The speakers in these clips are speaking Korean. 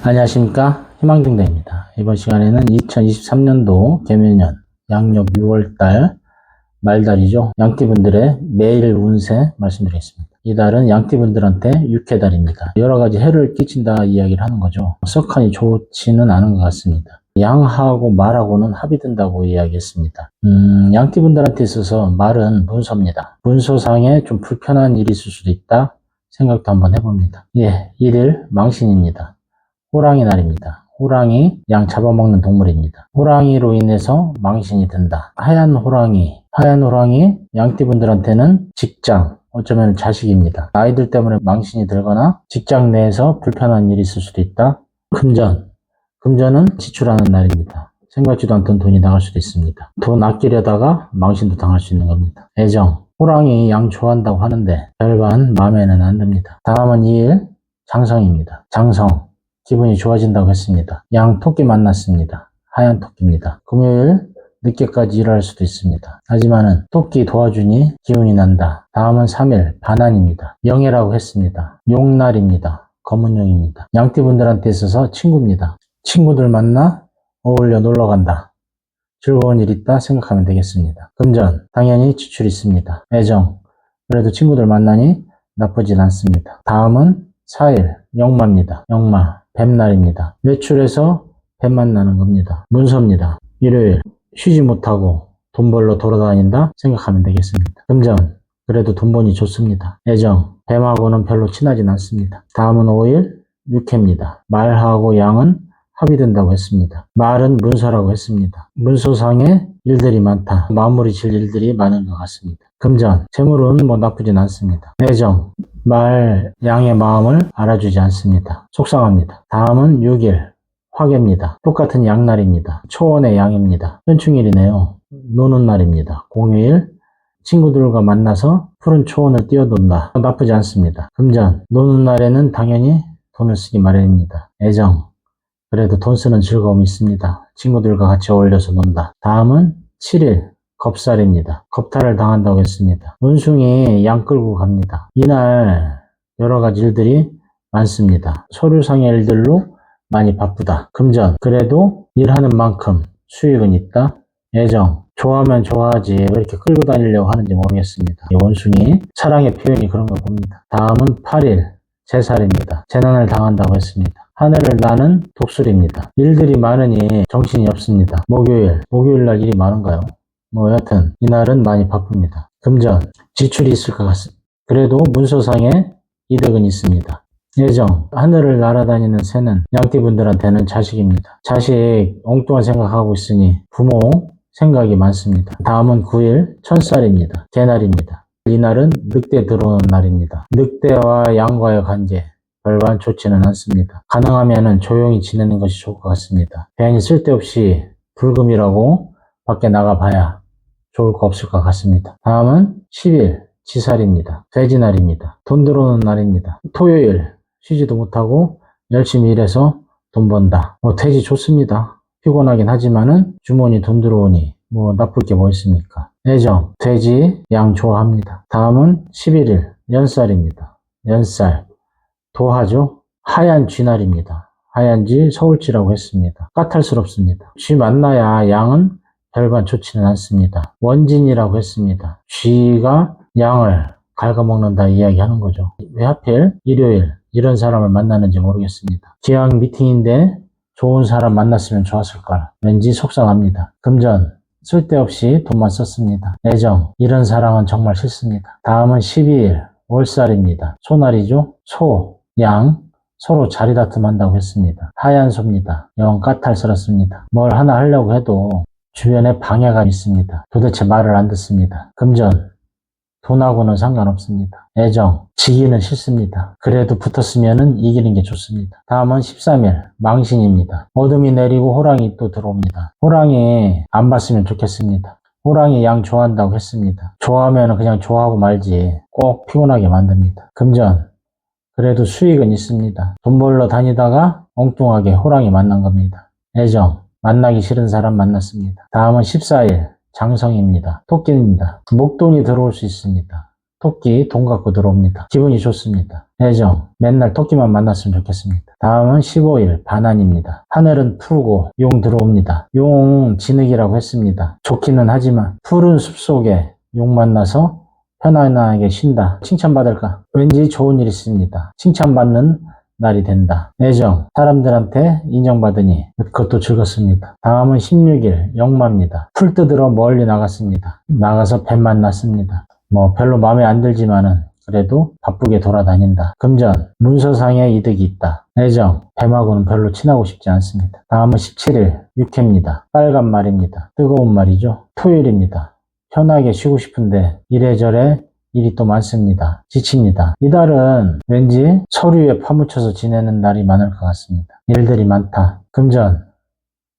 안녕하십니까, 희망등대입니다. 이번 시간에는 2023년도 개묘년 양력 6월달 말달이죠. 양띠분들의 매일 운세 말씀드리겠습니다. 이 달은 양띠분들한테 육해달입니다. 여러가지 해를 끼친다 이야기를 하는 거죠. 석한이 좋지는 않은 것 같습니다. 양하고 말하고는 합이 된다고 이야기했습니다. 양띠분들한테 있어서 말은 문서입니다. 문서상에 좀 불편한 일이 있을 수도 있다 생각도 한번 해봅니다. 1일 망신입니다. 호랑이 날입니다. 호랑이, 양 잡아먹는 동물입니다. 호랑이로 인해서 망신이 든다. 하얀 호랑이 양띠분들한테는 직장, 어쩌면 자식입니다. 아이들 때문에 망신이 들거나 직장 내에서 불편한 일이 있을 수도 있다. 금전은 지출하는 날입니다. 생각지도 않던 돈이 나갈 수도 있습니다. 돈 아끼려다가 망신도 당할 수 있는 겁니다. 애정, 호랑이 양 좋아한다고 하는데 별반 마음에는 안 듭니다. 다음은 2일 장성입니다. 장성, 기분이 좋아진다고 했습니다. 양 토끼 만났습니다. 하얀 토끼입니다. 금요일 늦게까지 일할 수도 있습니다. 하지만은 토끼 도와주니 기운이 난다. 다음은 3일 반환입니다. 영해라고 했습니다. 용날입니다. 검은 용입니다. 양띠분들한테 있어서 친구입니다. 친구들 만나 어울려 놀러간다. 즐거운 일 있다 생각하면 되겠습니다. 금전, 당연히 지출이 있습니다. 애정, 그래도 친구들 만나니 나쁘진 않습니다. 다음은 4일 역마입니다. 역마, 뱀날입니다. 외출해서 뱀 만나는 겁니다. 문서입니다. 일요일 쉬지 못하고 돈 벌러 돌아다닌다 생각하면 되겠습니다. 금전, 그래도 돈 버니 좋습니다. 애정, 뱀하고는 별로 친하진 않습니다. 다음은 5일 육해입니다. 말하고 양은 합이 된다고 했습니다. 말은 문서라고 했습니다. 문서상에 일들이 많다. 마무리 질 일들이 많은 것 같습니다. 금전, 재물은 나쁘진 않습니다. 애정, 양의 마음을 알아주지 않습니다. 속상합니다. 다음은 6일 화개입니다. 똑같은 양날입니다. 초원의 양입니다. 현충일이네요. 노는 날입니다. 공휴일 친구들과 만나서 푸른 초원을 뛰어논다. 나쁘지 않습니다. 금전, 노는 날에는 당연히 돈을 쓰기 마련입니다. 애정, 그래도 돈 쓰는 즐거움이 있습니다. 친구들과 같이 어울려서 논다. 다음은 7일 겁살입니다. 겁탈을 당한다고 했습니다. 원숭이 양 끌고 갑니다. 이날 여러가지 일들이 많습니다. 서류상의 일들로 많이 바쁘다. 금전, 그래도 일하는 만큼 수익은 있다. 애정, 좋아하면 좋아하지 왜 이렇게 끌고 다니려고 하는지 모르겠습니다. 이 원숭이 사랑의 표현이 그런 거 봅니다. 다음은 8일 제살입니다. 재난을 당한다고 했습니다. 하늘을 나는 독수리입니다. 일들이 많으니 정신이 없습니다. 목요일 날 일이 많은가요? 여하튼 이날은 많이 바쁩니다. 금전, 지출이 있을 것 같습니다. 그래도 문서상에 이득은 있습니다. 애정, 하늘을 날아다니는 새는 양띠분들한테는 자식입니다. 자식 엉뚱한 생각하고 있으니 부모 생각이 많습니다. 다음은 9일 천살입니다. 개날입니다. 이날은 늑대 들어오는 날입니다. 늑대와 양과의 관계 별반 좋지는 않습니다. 가능하면 조용히 지내는 것이 좋을 것 같습니다. 괜히 쓸데없이 불금이라고 밖에 나가봐야 좋을 거 없을 것 같습니다. 다음은 10일 지살입니다. 돼지날입니다. 돈 들어오는 날입니다. 토요일 쉬지도 못하고 열심히 일해서 돈 번다. 돼지 좋습니다. 피곤하긴 하지만은 주머니 돈 들어오니 나쁠 게 뭐 있습니까? 애정, 돼지, 양 좋아합니다. 다음은 11일 연살입니다. 연살, 도하죠? 하얀 쥐날입니다. 하얀 쥐, 서울쥐라고 했습니다. 까탈스럽습니다. 쥐 만나야 양은 별반 좋지는 않습니다. 원진이라고 했습니다. 쥐가 양을 갉아먹는다 이야기하는 거죠. 왜 하필 일요일 이런 사람을 만나는지 모르겠습니다. 기왕 미팅인데 좋은 사람 만났으면 좋았을까. 왠지 속상합니다. 금전, 쓸데없이 돈만 썼습니다. 애정, 이런 사랑은 정말 싫습니다. 다음은 12일 월살입니다. 소날이죠. 소, 양 서로 자리 다툼한다고 했습니다. 하얀 소입니다. 영 까탈스럽습니다. 뭘 하나 하려고 해도 주변에 방해가 있습니다. 도대체 말을 안 듣습니다. 금전, 돈하고는 상관없습니다. 애정, 지기는 싫습니다. 그래도 붙었으면 이기는 게 좋습니다. 다음은 13일 망신입니다. 어둠이 내리고 호랑이 또 들어옵니다. 호랑이 안 봤으면 좋겠습니다. 호랑이 양 좋아한다고 했습니다. 좋아하면 그냥 좋아하고 말지 꼭 피곤하게 만듭니다. 금전, 그래도 수익은 있습니다. 돈 벌러 다니다가 엉뚱하게 호랑이 만난 겁니다. 애정, 만나기 싫은 사람 만났습니다. 다음은 14일 장성입니다. 토끼입니다. 목돈이 들어올 수 있습니다. 토끼 돈 갖고 들어옵니다. 기분이 좋습니다. 애정, 맨날 토끼만 만났으면 좋겠습니다. 다음은 15일 반환입니다. 하늘은 푸르고 용 들어옵니다. 용 진흙이라고 했습니다. 좋기는 하지만 푸른 숲속에 용 만나서 편안하게 쉰다. 칭찬받을까? 왠지 좋은 일이 있습니다. 칭찬받는 날이 된다. 애정, 사람들한테 인정받으니 그것도 즐겁습니다. 다음은 16일 영마입니다. 풀 뜯으러 멀리 나갔습니다. 나가서 뱀 만났습니다. 별로 마음에 안 들지만은 그래도 바쁘게 돌아다닌다. 금전, 문서상의 이득이 있다. 애정, 뱀하고는 별로 친하고 싶지 않습니다. 다음은 17일 육회입니다. 빨간 말입니다. 뜨거운 말이죠. 토요일입니다. 편하게 쉬고 싶은데 이래저래 일이 또 많습니다. 지칩니다. 이달은 왠지 서류에 파묻혀서 지내는 날이 많을 것 같습니다. 일들이 많다. 금전,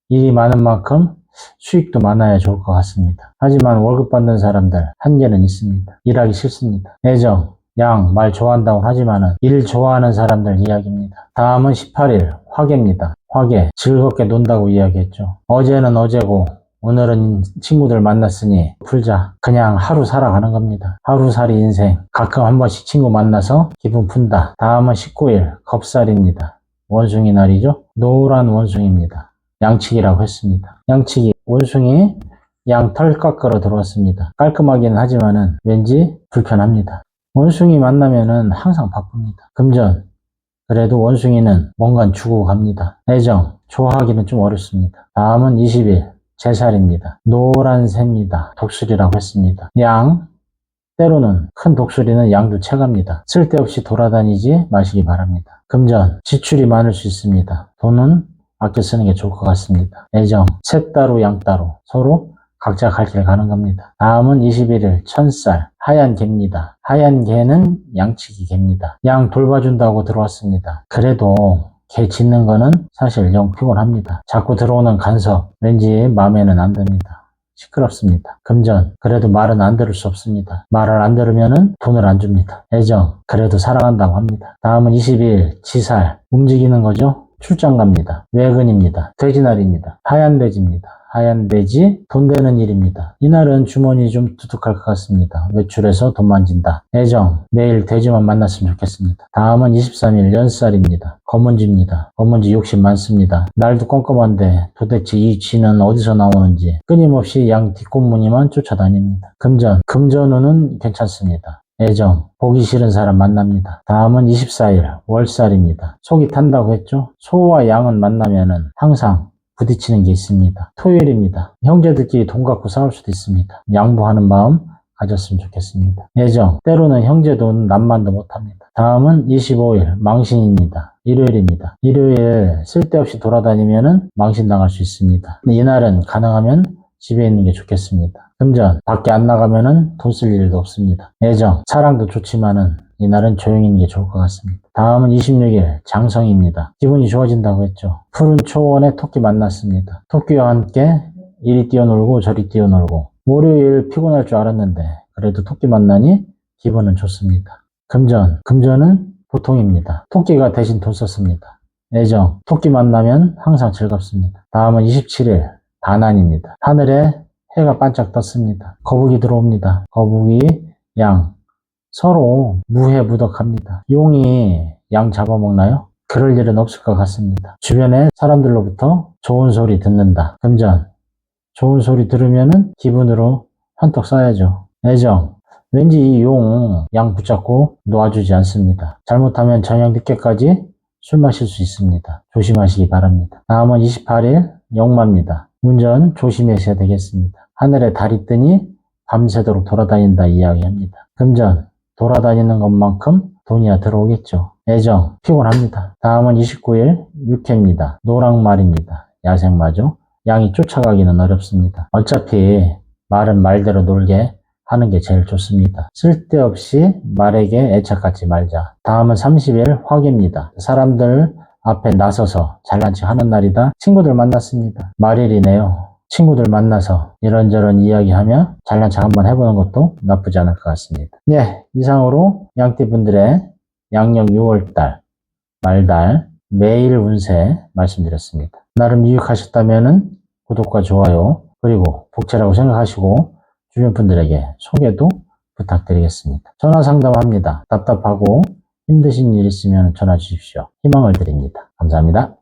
일이 많은 만큼 수익도 많아야 좋을 것 같습니다. 하지만 월급 받는 사람들 한계는 있습니다. 일하기 싫습니다. 애정, 양, 말 좋아한다고 하지만은 일 좋아하는 사람들 이야기입니다. 다음은 18일 화개입니다. 화개, 즐겁게 논다고 이야기했죠. 어제는 어제고 오늘은 친구들 만났으니 풀자. 그냥 하루 살아가는 겁니다. 하루살이 인생. 가끔 한 번씩 친구 만나서 기분 푼다. 다음은 19일 겁살입니다. 원숭이 날이죠. 노란 원숭이입니다. 양치기라고 했습니다. 양치기, 원숭이 양 털 깎으러 들어왔습니다. 깔끔하긴 하지만은 왠지 불편합니다. 원숭이 만나면은 항상 바쁩니다. 금전, 그래도 원숭이는 뭔가 주고 갑니다. 애정, 좋아하기는 좀 어렵습니다. 다음은 20일 제살입니다. 노란 새입니다. 독수리라고 했습니다. 양, 때로는 큰 독수리는 양도 채갑니다. 쓸데없이 돌아다니지 마시기 바랍니다. 금전, 지출이 많을 수 있습니다. 돈은 아껴 쓰는 게 좋을 것 같습니다. 애정, 새 따로 양 따로 서로 각자 갈 길 가는 겁니다. 다음은 21일 천쌀, 하얀 개입니다. 하얀 개는 양치기 개입니다. 양 돌봐준다고 들어왔습니다. 그래도 개 짖는 거는 사실 영 피곤합니다. 자꾸 들어오는 간섭, 왠지 마음에는 안 듭니다. 시끄럽습니다. 금전, 그래도 말은 안 들을 수 없습니다. 말을 안 들으면은 돈을 안 줍니다. 애정, 그래도 사랑한다고 합니다. 다음은 22일 지살, 움직이는 거죠. 출장 갑니다. 외근입니다. 돼지날입니다. 하얀 돼지입니다. 하얀 돼지, 돈 되는 일입니다. 이날은 주머니 좀 두둑할 것 같습니다. 외출해서 돈 만진다. 애정, 매일 돼지만 만났으면 좋겠습니다. 다음은 23일 연살입니다. 검은쥐입니다. 검은쥐 욕심 많습니다. 날도 껌껌한데 도대체 이 쥐는 어디서 나오는지 끊임없이 양 뒷골무늬만 쫓아다닙니다. 금전, 금전운은 괜찮습니다. 애정, 보기 싫은 사람 만납니다. 다음은 24일 월살입니다. 속이 탄다고 했죠? 소와 양은 만나면은 항상 부딪히는 게 있습니다. 토요일입니다. 형제들끼리 돈 갖고 싸울 수도 있습니다. 양보하는 마음 가졌으면 좋겠습니다. 애정, 때로는 형제도 남만도 못합니다. 다음은 25일 망신입니다. 일요일입니다. 일요일 쓸데없이 돌아다니면은 망신 당할 수 있습니다. 이날은 가능하면 집에 있는 게 좋겠습니다. 금전, 밖에 안 나가면은 돈 쓸 일도 없습니다. 애정, 사랑도 좋지만은 이날은 조용히 있는 게 좋을 것 같습니다. 다음은 26일 장성입니다. 기분이 좋아진다고 했죠. 푸른 초원에 토끼 만났습니다. 토끼와 함께 이리 뛰어놀고 저리 뛰어놀고 월요일 피곤할 줄 알았는데 그래도 토끼 만나니 기분은 좋습니다. 금전, 금전은 보통입니다. 토끼가 대신 돈 썼습니다. 애정, 토끼 만나면 항상 즐겁습니다. 다음은 27일 반환입니다. 하늘에 해가 반짝 떴습니다. 거북이 들어옵니다. 거북이, 양 서로 무해무덕합니다. 용이 양 잡아먹나요? 그럴 일은 없을 것 같습니다. 주변에 사람들로부터 좋은 소리 듣는다. 금전, 좋은 소리 들으면은 기분으로 한턱 쏴야죠. 애정, 왠지 이 용 양 붙잡고 놓아주지 않습니다. 잘못하면 저녁 늦게까지 술 마실 수 있습니다. 조심하시기 바랍니다. 다음은 28일 영마입니다. 운전 조심하셔야 되겠습니다. 하늘에 달이 뜨니 밤새도록 돌아다닌다 이야기합니다. 금전, 돌아다니는 것만큼 돈이야 들어오겠죠. 애정, 피곤합니다. 다음은 29일 육회입니다. 노랑말입니다. 야생마죠. 양이 쫓아가기는 어렵습니다. 어차피 말은 말대로 놀게 하는 게 제일 좋습니다. 쓸데없이 말에게 애착하지 말자. 다음은 30일 화개입니다. 사람들 앞에 나서서 잘난 척 하는 날이다. 친구들 만났습니다. 말일이네요. 친구들 만나서 이런저런 이야기하며 잘난 척 한번 해보는 것도 나쁘지 않을 것 같습니다. 네, 이상으로 양띠분들의 양력 6월달, 말달, 매일 운세 말씀드렸습니다. 나름 유익하셨다면 구독과 좋아요, 그리고 복채라고 생각하시고 주변 분들에게 소개도 부탁드리겠습니다. 전화 상담합니다. 답답하고 힘드신 일 있으면 전화 주십시오. 희망을 드립니다. 감사합니다.